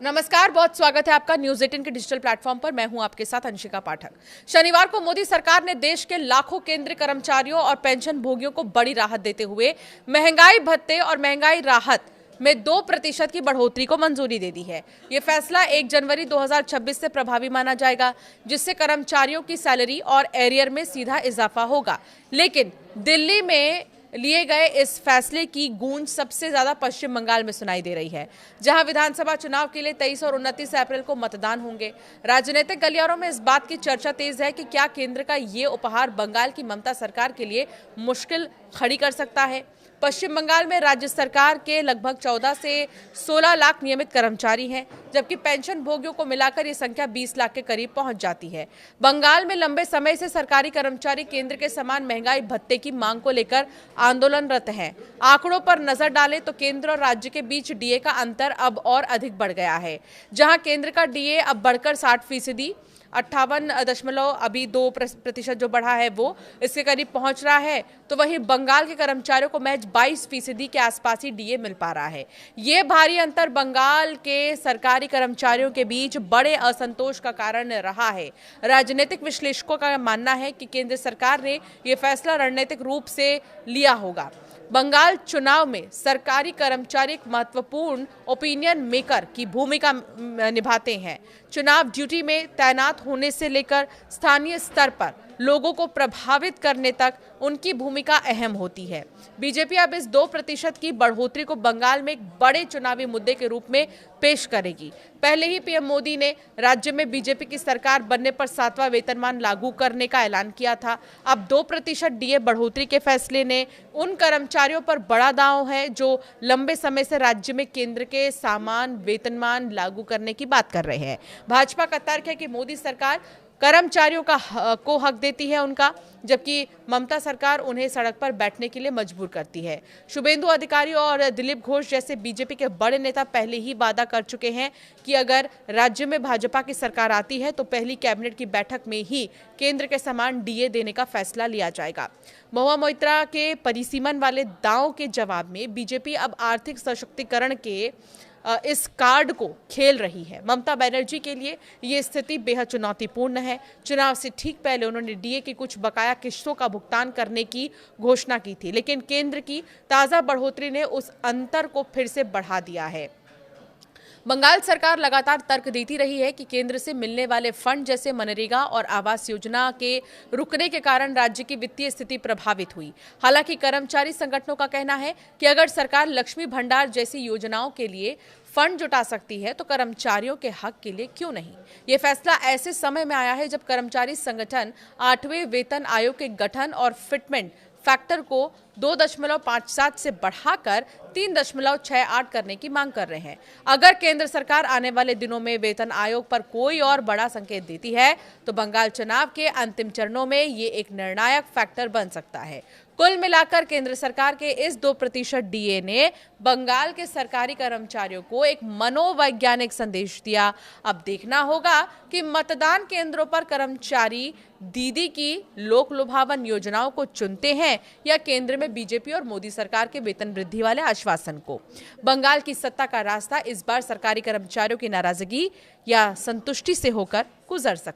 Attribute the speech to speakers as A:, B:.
A: नमस्कार, बहुत स्वागत है आपका न्यूज 18 के डिजिटल प्लेटफॉर्म पर। मैं हूं आपके साथ अंशिका पाठक। शनिवार को मोदी सरकार ने देश के लाखों केंद्रीय कर्मचारियों और पेंशन भोगियों को बड़ी राहत देते हुए महंगाई भत्ते और महंगाई राहत में 2% की बढ़ोतरी को मंजूरी दे दी है। ये फैसला 1 जनवरी 2026 से प्रभावी माना जाएगा, जिससे कर्मचारियों की सैलरी और एरियर में सीधा इजाफा होगा। लेकिन दिल्ली में लिए गए इस फैसले की गूंज सबसे ज्यादा पश्चिम बंगाल में सुनाई दे रही है, जहां विधानसभा चुनाव के लिए 23 और 29 अप्रैल को मतदान होंगे। राजनीतिक गलियारों में इस बात की चर्चा तेज है कि क्या केंद्र का ये उपहार बंगाल की ममता सरकार के लिए मुश्किल खड़ी कर सकता है। पश्चिम बंगाल में राज्य सरकार के लगभग 14 से 16 लाख नियमित कर्मचारी हैं, जबकि पेंशन भोगियों को मिलाकर ये संख्या 20 लाख के करीब पहुंच जाती है। बंगाल में लंबे समय से सरकारी कर्मचारी केंद्र के समान महंगाई भत्ते की मांग को लेकर आंदोलनरत हैं। आंकड़ों पर नजर डालें तो केंद्र और राज्य के बीच डीए का अंतर अब और अधिक बढ़ गया है, जहां केंद्र का डीए अब बढ़कर 60%, 58.2% जो बढ़ा है वो इसके करीब पहुंच रहा है, तो वहीं बंगाल के कर्मचारियों को महज 22% के आसपास ही डीए मिल पा रहा है। ये भारी अंतर बंगाल के सरकारी कर्मचारियों के बीच बड़े असंतोष का कारण रहा है। राजनीतिक विश्लेषकों का मानना है कि केंद्र सरकार ने यह फैसला रणनीतिक रूप से लिया होगा। बंगाल चुनाव में सरकारी कर्मचारी एक महत्वपूर्ण ओपिनियन मेकर की भूमिका निभाते हैं। चुनाव ड्यूटी में तैनात होने से लेकर स्थानीय स्तर पर लोगों को प्रभावित करने तक उनकी भूमिका अहम होती है। बीजेपी अब इस 2% की बढ़ोतरी को बंगाल में एक बड़े चुनावी मुद्दे के रूप में पेश करेगी। पहले ही पीएम मोदी ने राज्य में बीजेपी की सरकार बनने पर 7वां वेतनमान लागू करने का ऐलान किया था। अब 2% डीए बढ़ोतरी के फैसले ने उन कर्मचारियों पर बड़ा दांव है जो लंबे समय से राज्य में केंद्र के समान वेतनमान लागू करने की बात कर रहे हैं। भाजपा का तर्क है कि मोदी सरकार कर्मचारियों को हक देती है उनका, जबकि ममता सरकार उन्हें सड़क पर बैठने के लिए मजबूर करती है। शुभेंदु अधिकारी और दिलीप घोष जैसे बीजेपी के बड़े नेता पहले ही वादा कर चुके हैं कि अगर राज्य में भाजपा की सरकार आती है तो पहली कैबिनेट की बैठक में ही केंद्र के समान डीए देने का फैसला लिया जाएगा। महुआ मोइत्रा के परिसीमन वाले दांव के जवाब में बीजेपी अब आर्थिक सशक्तिकरण के इस कार्ड को खेल रही है। ममता बनर्जी के लिए ये स्थिति बेहद चुनौतीपूर्ण है। चुनाव से ठीक पहले उन्होंने डीए की कुछ बकाया किस्तों का भुगतान करने की घोषणा की थी, लेकिन केंद्र की ताजा बढ़ोतरी ने उस अंतर को फिर से बढ़ा दिया है। बंगाल सरकार लगातार तर्क देती रही है कि केंद्र से मिलने वाले फंड जैसे मनरेगा और आवास योजना के रुकने के कारण राज्य की वित्तीय स्थिति प्रभावित हुई। हालांकि कर्मचारी संगठनों का कहना है कि अगर सरकार लक्ष्मी भंडार जैसी योजनाओं के लिए फंड जुटा सकती है तो कर्मचारियों के हक के लिए क्यों नहीं। ये फैसला ऐसे समय में आया है जब कर्मचारी संगठन 8वें वेतन आयोग के गठन और फिटमेंट फैक्टर को 2.57 से बढ़ाकर 3.68 करने की मांग कर रहे हैं। अगर केंद्र सरकार आने वाले दिनों में वेतन आयोग पर कोई और बड़ा संकेत देती है तो बंगाल चुनाव के अंतिम चरणों में ये एक निर्णायक फैक्टर बन सकता है। कुल मिलाकर केंद्र सरकार के इस 2% डीए ने बंगाल के सरकारी कर्मचारियों को एक मनोवैज्ञानिक संदेश दिया। अब देखना होगा कि मतदान केंद्रों पर कर्मचारी दीदी की लोक लुभावन योजनाओं को चुनते हैं या केंद्र में बीजेपी और मोदी सरकार के वेतन वृद्धि वाले आश्वासन को। बंगाल की सत्ता का रास्ता इस बार सरकारी कर्मचारियों की नाराजगी या संतुष्टि से होकर गुजर सकता है।